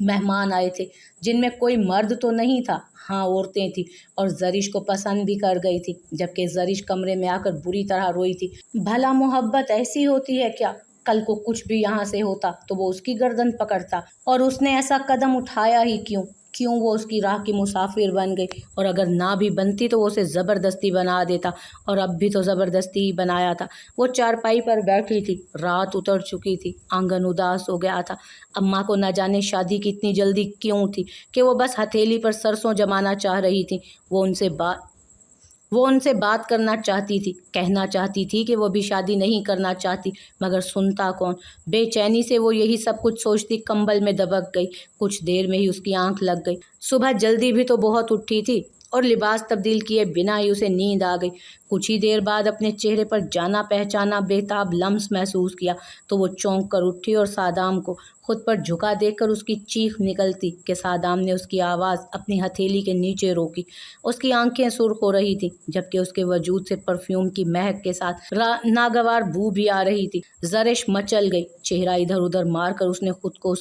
मेहमान आए थे, जिनमें कोई मर्द तो नहीं था, हाँ औरतें थीं, और ज़रिश को पसंद भी कर गई थी, जबकि ज़रिश कमरे में आकर बुरी तरह रोई थी। भला मोहब्बत ऐसी होती है क्या? कल को कुछ भी यहाँ से होता तो वो उसकी गर्दन पकड़ता, और उसने ऐसा कदम उठाया ही क्यों? क्यों वो उसकी राह की मुसाफिर बन गई? और अगर ना भी बनती तो वो उसे ज़बरदस्ती बना देता, और अब भी तो ज़बरदस्ती ही बनाया था। वो चारपाई पर बैठी थी, रात उतर चुकी थी, आंगन उदास हो गया था। अम्मा को न जाने शादी की इतनी जल्दी क्यों थी कि वो बस हथेली पर सरसों जमाना चाह रही थी। वो उनसे बात करना चाहती थी, कहना चाहती थी कि वो भी शादी नहीं करना चाहती, मगर सुनता कौन? बेचैनी से वो यही सब कुछ सोचती कंबल में दबक गई। कुछ देर में ही उसकी आंख लग गई। सुबह जल्दी भी तो बहुत उठी थी, और लिबास तब्दील किए बिना ही उसे नींद आ गई। कुछ ही देर बाद अपने चेहरे पर जाना पहचाना बेताब लम्स महसूस किया तो वो चौंक कर उठी, और सादाम को खुद पर झुका देखकर उसकी चीख निकलती कि सादाम ने उसकी आवाज़ अपनी हथेली के नीचे रोकी। उसकी आंखें सुर्ख हो रही थी, जबकि उसके वजूद से परफ्यूम की महक के साथ नागवार बू भी आ रही थी। ज़रिश मचल गई। चेहरा इधर उधर मारकर उसने खुद को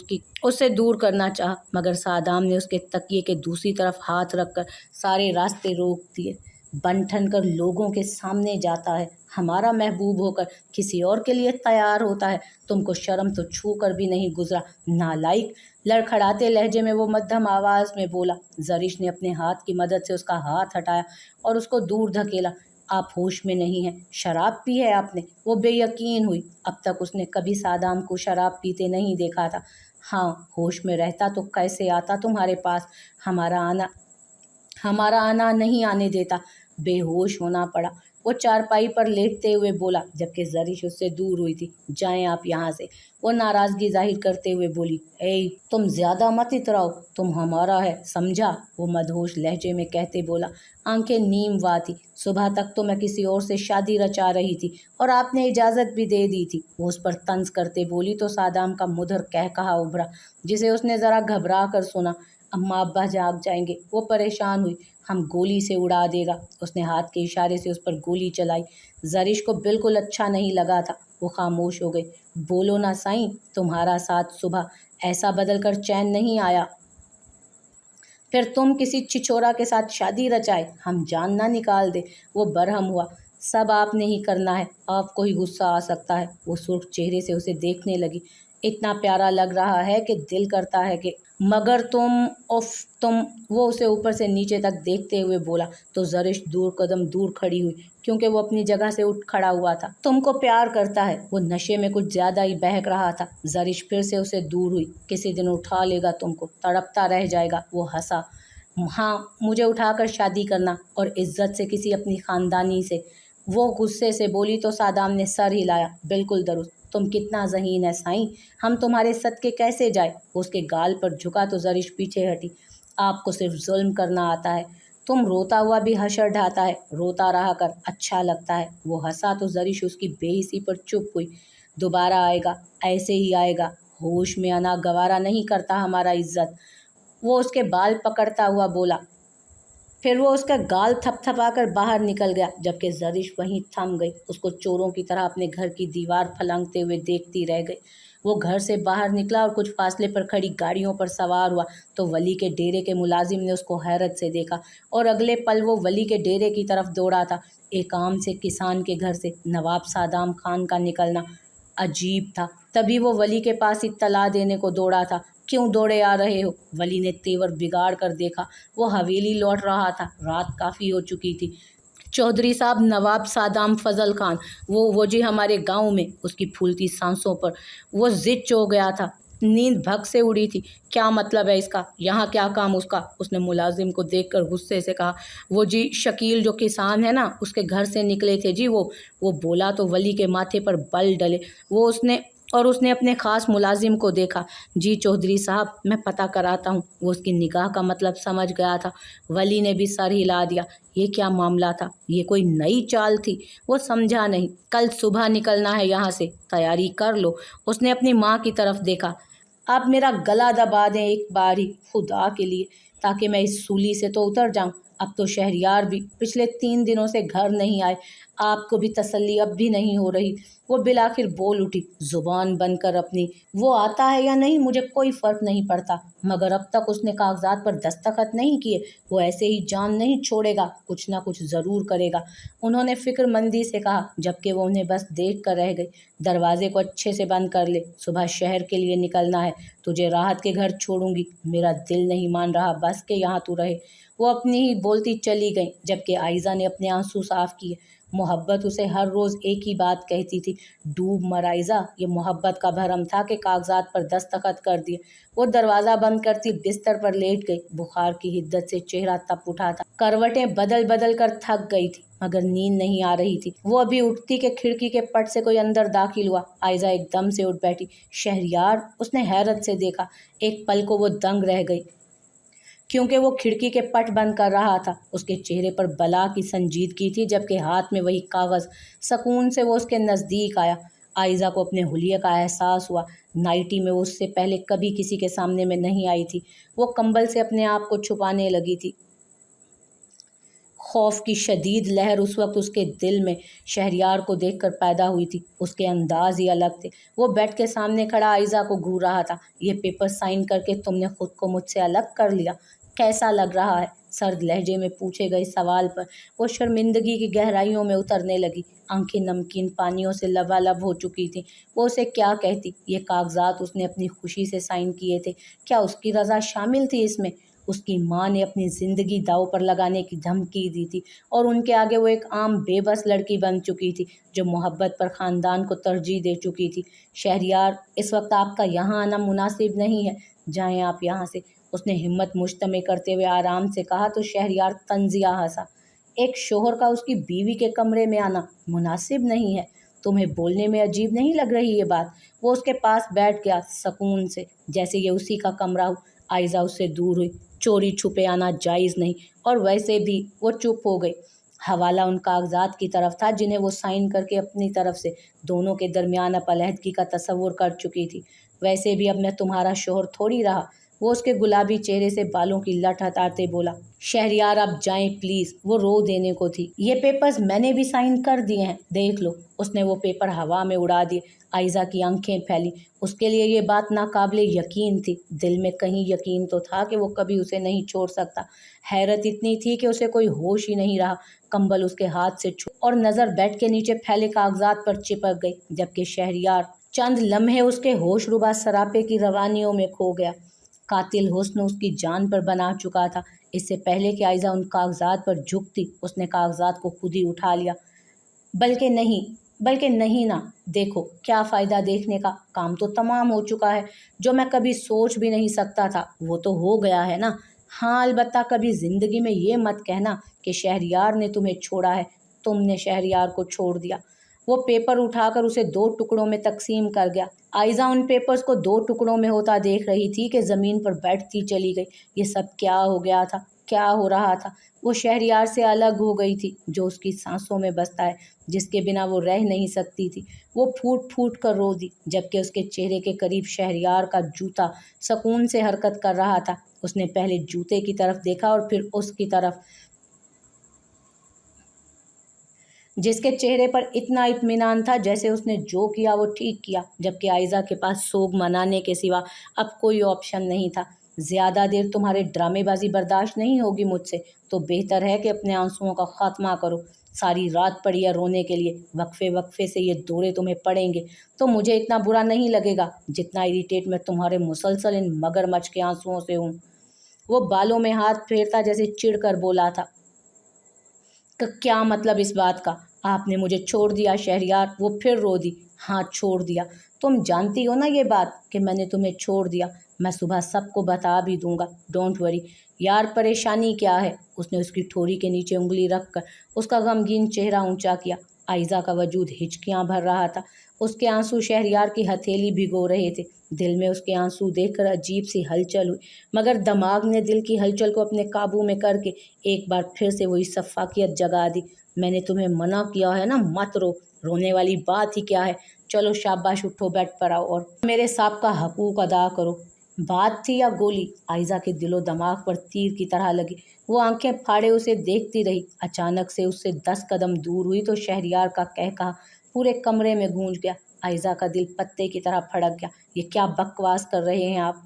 उससे दूर करना चाहा, मगर सादाम ने उसके तकिए के दूसरी तरफ हाथ रखकर सारे रास्ते रोक दिए। बन ठन कर लोगों के सामने जाता है, हमारा महबूब होकर किसी और के लिए तैयार होता है। तुमको शर्म तो छू कर भी नहीं गुजरा, नालायक। लड़खड़ाते लहजे में वो मध्यम आवाज़ में बोला। ज़रिश ने अपने हाथ की मदद से उसका हाथ हटाया और उसको दूर धकेला। आप होश में नहीं हैं, शराब पी है आपने? वो बेयकीन हुई। अब तक उसने कभी सादाम को शराब पीते नहीं देखा था। हाँ, होश में रहता तो कैसे आता तुम्हारे पास? हमारा आना नहीं आने देता। बेहोश होना पड़ा। वो चारपाई पर लेटते हुए बोला, जबकि ज़रिश उससे दूर हुई थी। जाएं आप यहाँ से। वो नाराज़गी जाहिर करते हुए बोली। ए, तुम ज़्यादा मत इतराओ, तुम हमारा है, समझा? वो मदहोश लहजे में कहते बोला। आंखें नीम वा थी। सुबह तक तो मैं किसी और से शादी रचा रही थी, और आपने इजाज़त भी दे दी थी। वो उस पर तंज करते बोली तो सादाम का मुधर कहकहा उभरा, जिसे उसने ज़रा घबरा कर सुना। अम्मा अब्बा जाग जाएंगे। वो परेशान हुई। हम गोली से उड़ा देगा। उसने हाथ के इशारे से उस पर गोली चलाई। ज़रिश को बिल्कुल अच्छा नहीं लगा था। वो खामोश हो गई। बोलो ना साईं, तुम्हारा साथ सुबह ऐसा बदल कर चैन नहीं आया। फिर तुम किसी छिछोरा के साथ शादी रचाए, हम जान ना निकाल दे। वो बरहम हुआ। सब आपने ही करना है, आपको ही गुस्सा आ सकता है। वो सुर्ख चेहरे से उसे देखने लगी। इतना प्यारा लग रहा है कि दिल करता है कि मगर तुम। वो उसे ऊपर से नीचे तक देखते हुए बोला तो ज़रिश कदम दूर खड़ी हुई, क्योंकि वो अपनी जगह से उठ खड़ा हुआ था। तुमको प्यार करता है। वो नशे में कुछ ज़्यादा ही बहक रहा था। ज़रिश फिर से उसे दूर हुई। किसी दिन उठा लेगा तुमको, तड़पता रह जाएगा। वो हंसा। हाँ, मुझे उठाकर शादी करना, और इज्जत से किसी अपनी ख़ानदानी से। वो गुस्से से बोली तो सादाम ने सर हिलाया। बिल्कुल दुरुस्त। तुम कितना ज़हीन है साईं, हम तुम्हारे सदके कैसे जाए? उसके गाल पर झुका तो ज़रिश पीछे हटी। आपको सिर्फ जुल्म करना आता है। तुम रोता हुआ भी हशर ढाता है, रोता रहा कर, अच्छा लगता है। वो हंसा तो ज़रिश उसकी बेइज्जती पर चुप हुई। दोबारा आएगा, ऐसे ही आएगा। होश में आना गवारा नहीं करता हमारा इज्जत। वो उसके बाल पकड़ता हुआ बोला। फिर वो उसका गाल थपथपाकर बाहर निकल गया, जबकि ज़रिश वहीं थम गई। उसको चोरों की तरह अपने घर की दीवार फलांगते हुए देखती रह गई। वो घर से बाहर निकला और कुछ फासले पर खड़ी गाड़ियों पर सवार हुआ तो वली के डेरे के मुलाजिम ने उसको हैरत से देखा, और अगले पल वो वली के डेरे की तरफ दौड़ा था। एक आम से किसान के घर से नवाब सादाम खान का निकलना अजीब था। तभी वो वली के पास इत्तला देने को दौड़ा था। क्यों दौड़े आ रहे हो? वली ने तेवर बिगाड़ कर देखा। वो हवेली लौट रहा था। रात काफ़ी हो चुकी थी। चौधरी साहब, नवाब सादाम फजल खान, वो जी हमारे गांव में। उसकी फूलती सांसों पर वो जिद हो गया था। नींद भग से उड़ी थी। क्या मतलब है इसका? यहाँ क्या काम उसका? उसने मुलाजिम को देखकर गुस्से से कहा। वो जी शकील जो किसान है ना, उसके घर से निकले थे जी। वो बोला तो वली के माथे पर बल डले। उसने अपने ख़ास मुलाजिम को देखा। जी चौधरी साहब, मैं पता कराता हूँ। वो उसकी निगाह का मतलब समझ गया था। वली ने भी सर हिला दिया। ये क्या मामला था? ये कोई नई चाल थी? वो समझा नहीं। कल सुबह निकलना है यहाँ से, तैयारी कर लो। उसने अपनी माँ की तरफ देखा। आप मेरा गला दबा दें एक बार ही, खुदा के लिए। ताकि मैं इस सूली से तो उतर जाऊं। अब तो शहरयार भी पिछले 3 दिनों से घर नहीं आए, आपको भी तसल्ली अब भी नहीं हो रही। वो बिलाखिर बोल उठी, जुबान बंद कर अपनी। वो आता है या नहीं मुझे कोई फ़र्क नहीं पड़ता, मगर अब तक उसने कागजात पर दस्तखत नहीं किए। वो ऐसे ही जान नहीं छोड़ेगा, कुछ ना कुछ ज़रूर करेगा, उन्होंने फ़िक्रमंदी से कहा, जबकि वो उन्हें बस देख कर रह गई। दरवाजे को अच्छे से बंद कर ले, सुबह शहर के लिए निकलना है। तुझे राहत के घर छोड़ूंगी, मेरा दिल नहीं मान रहा बस के यहाँ तू रहे। वो अपनी ही बोलती चली गई, जबकि आयज़ा ने अपने आंसू साफ किए। मोहब्बत उसे हर रोज़ एक ही बात कहती थी, डूब मर आयज़ा। ये मोहब्बत का भरम था कि कागजात पर दस्तखत कर दिए। वो दरवाज़ा बंद करती बिस्तर पर लेट गई। बुखार की हिद्दत से चेहरा तप उठा था, करवटें बदल बदल कर थक गई थी, मगर नींद नहीं आ रही थी। वो अभी उठती कि खिड़की के पट से कोई अंदर दाखिल हुआ। आयज़ा एकदम से उठ बैठी। शहरयार, उसने हैरत से देखा। एक पल को वो दंग रह गई, क्योंकि वो खिड़की के पट बंद कर रहा था। उसके चेहरे पर बला की संजीदगी थी, जबकि हाथ में वही कागज़। सुकून से वो उसके नज़दीक आया। आयज़ा को अपने हुलिये का एहसास हुआ। नाइटी में वो उससे पहले कभी किसी के सामने में नहीं आई थी। वो कंबल से अपने आप को छुपाने लगी थी। खौफ की शदीद लहर उस वक्त उसके दिल में शहरयार को देखकर पैदा हुई थी। उसके अंदाज ही अलग थे। वो बेड के सामने खड़ा आयज़ा को घूर रहा था। ये पेपर साइन करके तुमने खुद को मुझसे अलग कर लिया, कैसा लग रहा है? सर्द लहजे में पूछे गए सवाल पर वो शर्मिंदगी की गहराइयों में उतरने लगी। आंखें नमकीन पानियों से लबालब हो चुकी थीं। वो उसे क्या कहती? ये कागजात उसने अपनी खुशी से साइन किए थे, क्या उसकी रज़ा शामिल थी इसमें? उसकी माँ ने अपनी ज़िंदगी दांव पर लगाने की धमकी दी थी, और उनके आगे वो एक आम बेबस लड़की बन चुकी थी, जो मोहब्बत पर ख़ानदान को तरजीह दे चुकी थी। शहरयार, इस वक्त आपका यहाँ आना मुनासिब नहीं है, जाएं आप यहाँ से, उसने हिम्मत मुश्तमे करते हुए आराम से कहा। तो शहरयार तंजिया हंसा। एक शोहर का उसकी बीवी के कमरे में आना मुनासिब नहीं है? तुम्हें बोलने में अजीब नहीं लग रही ये बात? वो उसके पास बैठ गया सुकून से, जैसे ये उसी का कमरा हो। आयज़ा उससे दूर हुई। चोरी छुपे आना जायज़ नहीं, और वैसे भी वो चुप हो गई। हवाला उन कागजात की तरफ था जिन्हें वो साइन करके अपनी तरफ से दोनों के दरमियान अपलहदगी का तसव्वुर कर चुकी थी। वैसे भी अब मैं तुम्हारा शोहर थोड़ी रहा, वो उसके गुलाबी चेहरे से बालों की लट हटाते बोला। शहरयार, आप जाएं प्लीज़, वो रो देने को थी। ये पेपर्स मैंने भी साइन कर दिए हैं, देख लो। उसने वो पेपर हवा में उड़ा दिए। आयज़ा की आंखें फैली। उसके लिए ये बात नाकाबिले यकीन थी। दिल में कहीं यकीन तो था कि वो कभी उसे नहीं छोड़ सकता। हैरत इतनी थी कि उसे कोई होश ही नहीं रहा। कंबल उसके हाथ से छूट और नज़र बेड के नीचे फैले कागजात पर चिपक गई, जबकि शहरयार चंद लम्हे उसके होशरुबा सरापे की रवानियों में खो गया। कातिल हुस्न उसकी जान पर बना चुका था। इससे पहले कि आयज़ा उन कागजात पर झुकती, उसने कागजात को खुद ही उठा लिया। बल्कि नहीं ना, देखो क्या फ़ायदा देखने का, काम तो तमाम हो चुका है। जो मैं कभी सोच भी नहीं सकता था वो तो हो गया है ना। हाँ, अलबत्ता कभी ज़िंदगी में ये मत कहना कि शहरयार ने तुम्हें छोड़ा है, तुमने शहरयार को छोड़ दिया। वो पेपर उठाकर उसे 2 टुकड़ों में तकसीम कर गया। आयज़ा उन पेपर्स को 2 टुकड़ों में होता देख रही थी कि ज़मीन पर बैठती चली गई। ये सब क्या हो गया था, क्या हो रहा था? वो शहरयार से अलग हो गई थी, जो उसकी सांसों में बसता है, जिसके बिना वो रह नहीं सकती थी। वो फूट फूट कर रो दी, जबकि उसके चेहरे के करीब शहरयार का जूता सुकून से हरकत कर रहा था। उसने पहले जूते की तरफ देखा और फिर उसकी तरफ, जिसके चेहरे पर इतना इत्मीनान था जैसे उसने जो किया वो ठीक किया, जबकि आयज़ा के पास सोग मनाने के सिवा अब कोई ऑप्शन नहीं था। ज़्यादा देर तुम्हारे ड्रामेबाजी बर्दाश्त नहीं होगी मुझसे, तो बेहतर है कि अपने आंसुओं का खात्मा करो। सारी रात पड़ी है रोने के लिए, वक्फे वक्फे से ये दौरे तुम्हें पड़ेंगे तो मुझे इतना बुरा नहीं लगेगा जितना इरिटेट मैं तुम्हारे मुसलसल इन मगरमच्छ के आंसुओं से हूँ। वो बालों में हाथ फेरता जैसे चिढ़ कर बोला था, क्या मतलब इस बात का? आपने मुझे छोड़ दिया शहरयार? वो फिर रो दी। हाँ, छोड़ दिया। तुम जानती हो ना ये बात कि मैंने तुम्हें छोड़ दिया। मैं सुबह सबको बता भी दूंगा, डोंट वरी। यार, परेशानी क्या है? उसने उसकी ठोड़ी के नीचे उंगली रखकर उसका गमगीन चेहरा ऊंचा किया। आयज़ा का वजूद हिचकियां भर रहा था। उसके आंसू शहरयार की हथेली भिगो रहे थे। दिल में उसके आंसू देखकर अजीब सी हलचल हुई, मगर दिमाग ने दिल की हलचल को अपने काबू में करके एक बार फिर से वही सफाकियत जगा दी। मैंने तुम्हें मना किया है ना, मत रो। रोने वाली बात ही क्या है? चलो शाबाश, उठो, बेड पर आओ और मेरे साहब का हकूक अदा करो। बात थी या गोली? आयजा के दिलो दिमाग पर तीर की तरह लगी। वो आंखें फाड़े उसे देखती रही। अचानक से उससे 10 कदम दूर हुई तो शहरयार का कहकहा पूरे कमरे में गूंज गया। आयजा का दिल पत्ते की तरह फड़क गया। ये क्या बकवास कर रहे हैं आप?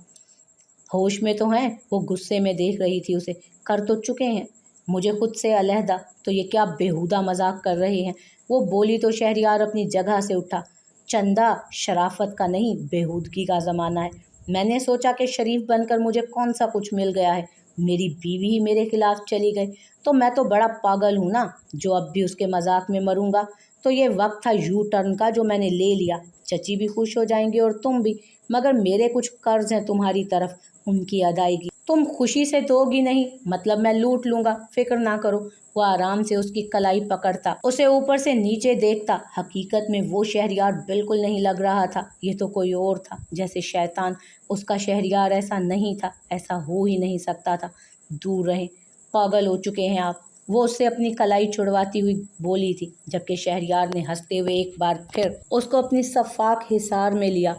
होश में तो हैं? वो गुस्से में देख रही थी उसे। कर तो चुके हैं मुझे खुद से अलहदा, तो ये क्या बेहुदा मजाक कर रहे हैं? वो बोली तो शहरयार अपनी जगह से उठा। चंदा, शराफत का नहीं बेहूदगी का ज़माना है। मैंने सोचा कि शरीफ बनकर मुझे कौन सा कुछ मिल गया है, मेरी बीवी ही मेरे खिलाफ चली गई, तो मैं तो बड़ा पागल हूँ ना जो अब भी उसके मजाक में मरूंगा। तो ये वक्त था यू टर्न का जो मैंने ले लिया। चची भी खुश हो जाएंगी और तुम भी, मगर मेरे कुछ कर्ज हैं तुम्हारी तरफ, उनकी अदायगी तुम खुशी से दोगी नहीं, मतलब मैं लूट लूंगा, फिक्र ना करो। वो आराम से उसकी कलाई पकड़ता, उसे ऊपर से नीचे देखता। हकीकत में वो शहरयार बिल्कुल नहीं लग रहा था, ये तो कोई और था, जैसे शैतान। उसका शहरयार ऐसा नहीं था, ऐसा हो ही नहीं सकता था। दूर रहें, पागल हो चुके हैं आप। वो उससे अपनी कलाई छुड़वाती हुई बोली थी, जबकि शहरयार ने हंसते हुए एक बार फिर उसको अपनी सफाक हिसार में लिया।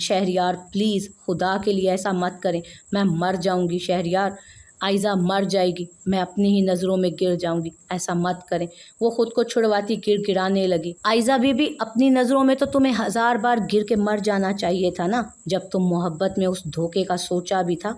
शहरयार प्लीज़, खुदा के लिए ऐसा मत करें, मैं मर जाऊंगी शहरयार। आयजा मर जाएगी, मैं अपनी ही नज़रों में गिर जाऊंगी, ऐसा मत करें। वो खुद को छुड़वाती गिड़गिड़ाने लगी। आयजा बीबी, अपनी नज़रों में तो तुम्हें 1000 बार गिर के मर जाना चाहिए था ना, जब तुम मोहब्बत में उस धोखे का सोचा भी था।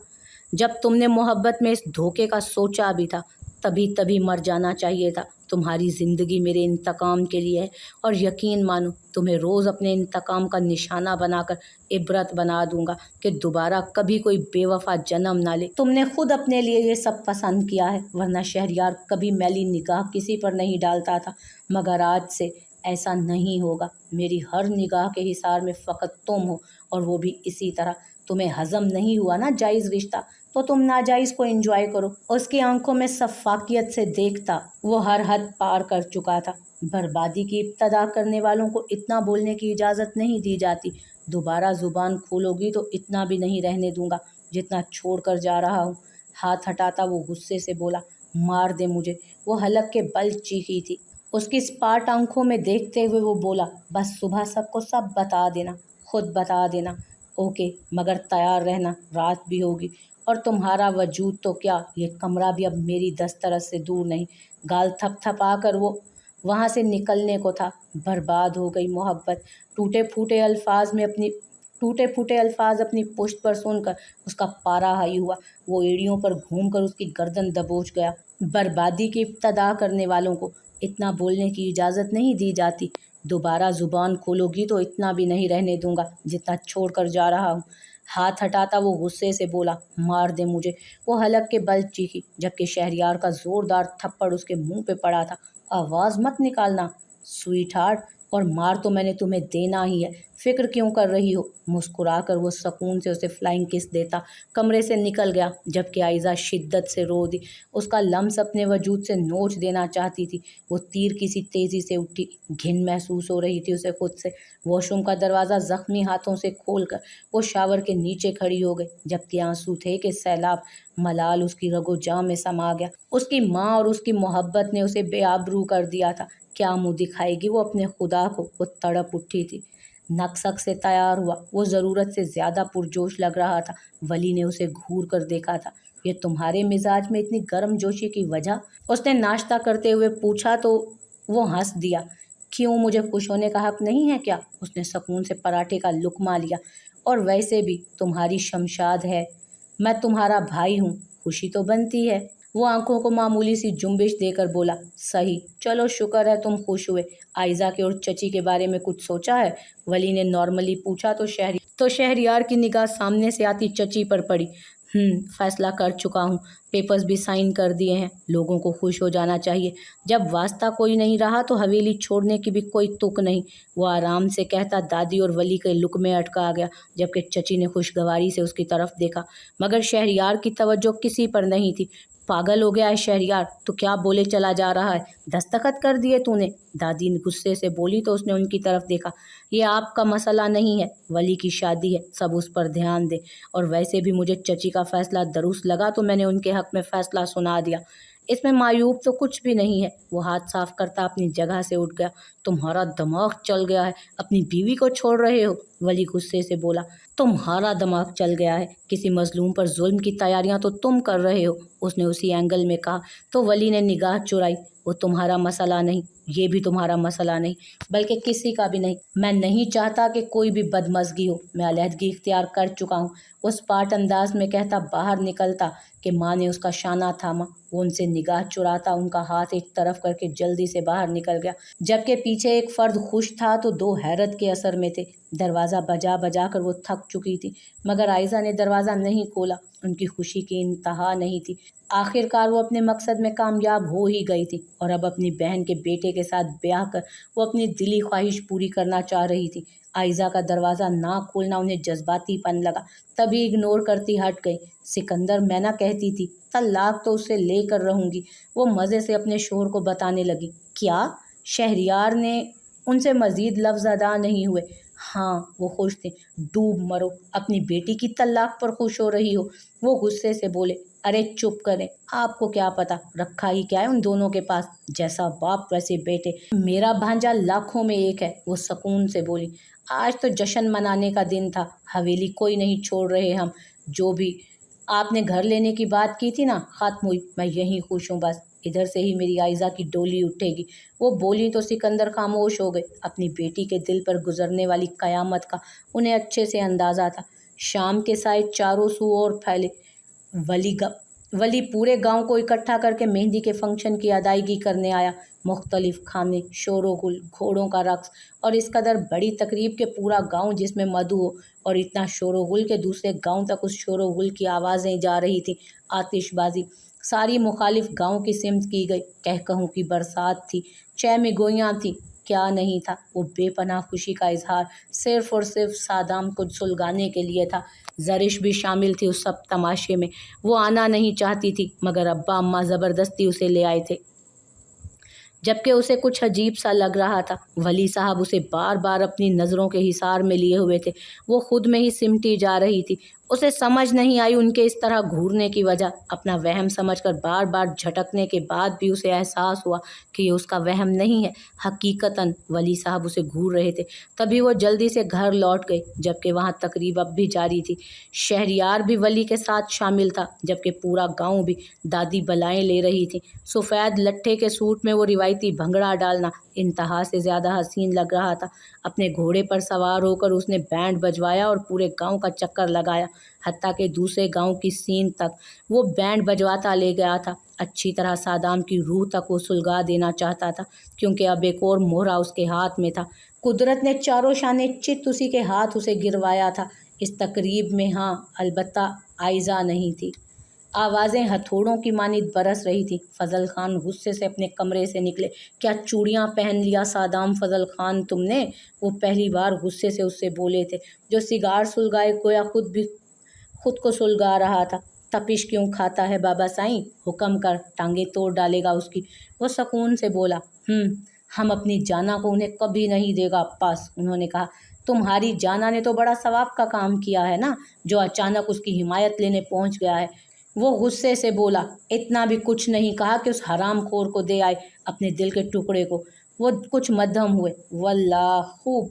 जब तुमने मोहब्बत में इस धोखे का सोचा भी था, तभी तभी मर जाना चाहिए था। तुम्हारी ज़िंदगी मेरे इंतकाम के लिए है, और यकीन मानो तुम्हें रोज़ अपने इंतकाम का निशाना बनाकर इबरत बना दूंगा कि दोबारा कभी कोई बेवफा जन्म ना ले। तुमने खुद अपने लिए ये सब पसंद किया है, वरना शहरयार कभी मैली निगाह किसी पर नहीं डालता था, मगर आज से ऐसा नहीं होगा। मेरी हर निगाह के हिसार में फ़कत तुम हो, और वो भी इसी तरह। तुम्हें हज़म नहीं हुआ ना जायज़ रिश्ता, तो तुम नाजायज़ को एंजॉय करो। उसकी आंखों में सफाकियत से देखता, वो हर हद पार कर चुका था। बर्बादी की इब्तदा करने वालों को इतना बोलने की इजाज़त नहीं दी जाती। दोबारा ज़ुबान खोलोगी तो इतना भी नहीं रहने दूंगा जितना छोड़ कर जा रहा हूँ। हाथ हटाता वो गुस्से से बोला, मार दे मुझे। वो हलक के बल चीखी थी। उसकी स्पाट आंखों में देखते हुए वो बोला, बस सुबह सबको सब बता देना, खुद बता देना। ओके, मगर तैयार रहना, रात भी होगी, और तुम्हारा वजूद तो क्या, ये कमरा भी अब मेरी दस्तरस से दूर नहीं। गाल थपथपा कर वो वहाँ से निकलने को था। बर्बाद हो गई मोहब्बत। टूटे फूटे अल्फाज में अपनी टूटे फूटे अल्फाज अपनी पुश्त पर सुनकर उसका पारा हाई हुआ। वो एड़ियों पर घूमकर उसकी गर्दन दबोच गया। बर्बादी की इब्तदा करने वालों को इतना बोलने की इजाज़त नहीं दी जाती। दोबारा ज़ुबान खोलोगी तो इतना भी नहीं रहने दूंगा जितना छोड़ कर जा रहा हूँ। हाथ हटाता वो गुस्से से बोला, मार दे मुझे। वो हलक के बल चीखी, जबकि शहरयार का ज़ोरदार थप्पड़ उसके मुंह पे पड़ा था। आवाज़ मत निकालना स्वीट हार्ट, और मार तो मैंने तुम्हें देना ही है, फिक्र क्यों कर रही हो? मुस्कुराकर वो सुकून से उसे फ्लाइंग किस देता कमरे से निकल गया, जबकि आयजा शिद्दत से रो दी। उसका लम्स अपने वजूद से नोच देना चाहती थी। वो तीर की सी तेज़ी से उठी। घिन महसूस हो रही थी उसे खुद से। वॉशरूम का दरवाज़ा ज़ख्मी हाथों से खोलकर वो शावर के नीचे खड़ी हो गई, जबकि आंसू थे कि सैलाब मलाल उसकी रगो-जाँ में समा गया। उसकी माँ और उसकी मोहब्बत ने उसे बेआबरू कर दिया था। क्या मुँह दिखाएगी वो अपने खुदा को? वो तड़प उठी थी। नक्सक से तैयार हुआ। वो ज़रूरत से ज़्यादा पुरजोश लग रहा था। वली ने उसे घूर कर देखा था। ये तुम्हारे मिजाज में इतनी गर्मजोशी की वजह? उसने नाश्ता करते हुए पूछा तो वो हंस दिया। क्यों, मुझे खुश होने का हक नहीं है क्या? उसने सुकून से पराठे का लुक़मा लिया। और वैसे भी तुम्हारी शमशाद है, मैं तुम्हारा भाई हूँ, खुशी तो बनती है। वो आंखों को मामूली सी जुम्बिश देकर बोला, सही, चलो शुक्र है तुम खुश हुए। आयजा के और चची के बारे में कुछ सोचा है? वली ने नॉर्मली पूछा तो शहरयार की निगाह सामने से आती चची पर पड़ी। फैसला कर चुका हूँ, पेपर्स भी साइन कर दिए हैं। लोगों को खुश हो जाना चाहिए। जब वास्ता कोई नहीं रहा तो हवेली छोड़ने की भी कोई तुक नहीं। वो आराम से कहता दादी और वली के लुक में अटका गया, जबकि चची ने खुशगवारी से उसकी तरफ देखा, मगर शहरयार की तवज्जो किसी पर नहीं थी। पागल हो गया है शहरयार, तो क्या बोले चला जा रहा है? दस्तखत कर दिए तूने? दादी ने गुस्से से बोली तो उसने उनकी तरफ देखा। ये आपका मसला नहीं है, वली की शादी है, सब उस पर ध्यान दे। और वैसे भी मुझे चची का फैसला दुरुस्त लगा तो मैंने उनके हक में फैसला सुना दिया। इसमें मायूब तो कुछ भी नहीं है। वो हाथ साफ करता अपनी जगह से उठ गया। तुम्हारा दिमाग चल गया है, अपनी बीवी को छोड़ रहे हो? वली गुस्से से बोला। तुम्हारा दिमाग चल गया है, किसी मजलूम पर जुल्म की तैयारियां तो तुम कर रहे हो, उसने उसी एंगल में कहा। तो वली ने निगाह चुराई। वो तुम्हारा मसला नहीं, ये भी तुम्हारा मसला नहीं, बल्कि किसी का भी नहीं। मैं नहीं चाहता कि कोई भी बदमज़गी हो, मैं अलहदगी इख्तियार कर चुका हूँ। उस पाट अंदाज में कहता बाहर निकलता कि माँ ने उसका शाना थामा। वो उनसे निगाह चुराता, उनका हाथ एक तरफ करके जल्दी से बाहर निकल गया। जबकि पीछे एक फर्द खुश था तो दो हैरत के असर में थे। दरवाज़ा बजा बजा कर वो थक चुकी थी, मगर आयशा ने दरवाज़ा नहीं खोला। उनकी खुशी की इंतहा नहीं थी। आखिरकार वो अपने मकसद में कामयाब हो ही गई थी और अब अपनी बहन के बेटे के साथ ब्याह कर वो अपनी दिली ख्वाहिश पूरी करना चाह रही थी। आयशा का दरवाज़ा ना खोलना उन्हें जज्बातीपन लगा, तभी इग्नोर करती हट गई। सिकंदर, मैं ना कहती थी तलाक तो उससे लेकर रहूंगी। वो मज़े से अपने शोहर को बताने लगी। क्या? शहरियार ने उनसे मज़ीद लफ्ज़ अदा नहीं हुए। हाँ, वो खुश थे। डूब मरो, अपनी बेटी की तलाक पर खुश हो रही हो। वो गुस्से से बोले। अरे चुप करें, आपको क्या पता रखा ही क्या है उन दोनों के पास, जैसा बाप वैसे बेटे। मेरा भांजा लाखों में एक है, वो सुकून से बोली। आज तो जश्न मनाने का दिन था, हवेली कोई नहीं छोड़ रहे हम। जो भी आपने घर लेने की बात की थी ना, खत्म हुई। मैं यहीं खुश हूँ बस। इधर से ही मेरी आयशा की डोली उठेगी। वो बोली तो सिकंदर खामोश हो गए। अपनी बेटी के दिल पर गुजरने वाली कयामत का उन्हें अच्छे से अंदाज़ा था। शाम के साए चारों सू और फैले। वली वली पूरे गांव को इकट्ठा करके मेहंदी के फंक्शन की अदायगी करने आया। मुख्तलिफ खाने, शोरो गुल, घोड़ों का रक्स और इस कदर बड़ी तकरीब के पूरा गांव जिसमें मधु हो, और इतना शोरो गुल के दूसरे गांव तक उस शोरो गुल की आवाज़ें जा रही थी। आतिशबाजी सारी मुखालिफ गांव की सिमत की गई। कहकहों की बरसात थी, चहमगोइयाँ थी, क्या नहीं था। वो बेपनाह खुशी का इजहार सिर्फ और सिर्फ सादाम को सुलगाने के लिए था। जरिश भी शामिल थी उस सब तमाशे में। वो आना नहीं चाहती थी, मगर अब्बा अम्मा ज़बरदस्ती उसे ले आए थे, जबकि उसे कुछ अजीब सा लग रहा था। वली साहब उसे बार बार अपनी नज़रों के हिसार में लिए हुए थे। वो खुद में ही सिमटी जा रही थी। उसे समझ नहीं आई उनके इस तरह घूरने की वजह। अपना वहम समझकर बार बार झटकने के बाद भी उसे एहसास हुआ कि ये उसका वहम नहीं है, हकीकतन वली साहब उसे घूर रहे थे। तभी वो जल्दी से घर लौट गई, जबकि वहाँ तकरीब अब भी जारी थी। शहरियार भी वली के साथ शामिल था, जबकि पूरा गांव भी। दादी बलाएं ले रही थी। सफ़ेद लट्ठे के सूट में वो रिवायती भंगड़ा डालना इंतहा से ज़्यादा हसीन लग रहा था। अपने घोड़े पर सवार होकर उसने बैंड बजवाया और पूरे गांव का चक्कर लगाया, हत्ता के दूसरे गांव की सीन तक वो बैंड बजवाता ले गया था। अच्छी तरह सादाम की रूह तक वो सुलगा देना चाहता था, क्योंकि अब एक और मोहरा उसके हाथ में था। कुदरत ने चारों शाने चित उसी के हाथ उसे गिरवाया था इस तकरीब में। हाँ, अलबत्ता आयशा नहीं थी। आवाज़ें हथौड़ों की मानिंद बरस रही थी। फजल खान गुस्से से अपने कमरे से निकले। क्या चूड़ियाँ पहन लिया सादाम फजल खान तुमने? वो पहली बार गुस्से से उससे बोले थे, जो सिगार सुलगाए गोया खुद को सुलगा रहा था। तपिश क्यों खाता है बाबा साईं, हुक्म कर, टांगे तोड़ डालेगा उसकी। वो सुकून से बोला। हम अपनी जाना को उन्हें कभी नहीं देगा अब्बास, उन्होंने कहा। तुम्हारी जाना ने तो बड़ा सवाब का काम किया है ना, जो अचानक उसकी हिमायत लेने पहुंच गया है। वो गुस्से से बोला। इतना भी कुछ नहीं कहा कि उस हराम खोर को दे आए अपने दिल के टुकड़े को। वो कुछ मध्यम हुए। वल्लाह खूब,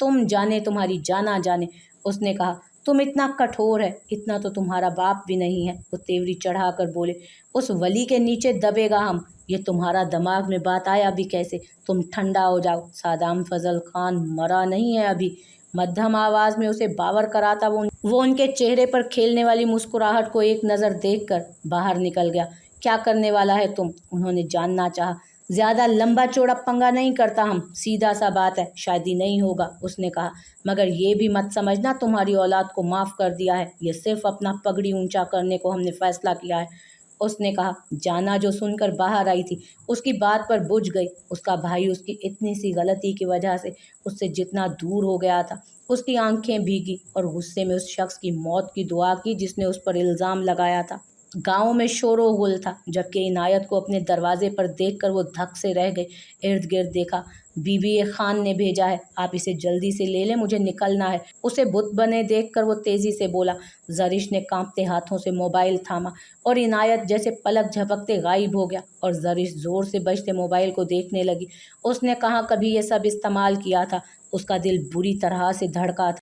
तुम जाने तुम्हारी जाना जाने, उसने कहा। तुम इतना कठोर है, इतना तो तुम्हारा बाप भी नहीं है, वो तेवरी चढ़ा कर बोले। उस वली के नीचे दबेगा हम, ये तुम्हारा दिमाग में बात आया भी कैसे? तुम ठंडा हो जाओ, सादाम फजल खान मरा नहीं है अभी। मध्यम आवाज़ में उसे बावर कराता वो उनके चेहरे पर खेलने वाली मुस्कुराहट को एक नज़र देखकर बाहर निकल गया। क्या करने वाला है तुम? उन्होंने जानना चाहा। ज़्यादा लंबा चौड़ा पंगा नहीं करता हम, सीधा सा बात है, शादी नहीं होगा, उसने कहा। मगर ये भी मत समझना तुम्हारी औलाद को माफ़ कर दिया है, ये सिर्फ अपना पगड़ी ऊंचा करने को हमने फैसला किया है, उसने कहा। जाना जो सुनकर बाहर आई थी, उसकी बात पर बुझ गई। उसका भाई उसकी इतनी सी गलती की वजह से उससे जितना दूर हो गया था। उसकी आंखें भीगी और गुस्से में उस शख्स की मौत की दुआ की जिसने उस पर इल्ज़ाम लगाया था। गांव में शोरो गुल था, जबकि इनायत को अपने दरवाजे पर देखकर वो धक से रह गए। इर्द गिर्द देखा। बीबी ए खान ने भेजा है, आप इसे जल्दी से ले लें, मुझे निकलना है। उसे बुत बने देखकर वो तेजी से बोला। जरिश ने कांपते हाथों से मोबाइल थामा और इनायत जैसे पलक झपकते गायब हो गया और जरिश जोर से बजते मोबाइल को देखने लगी। उसने कहाँ कभी ये सब इस्तेमाल किया था। उसका दिल बुरी तरह से धड़का था।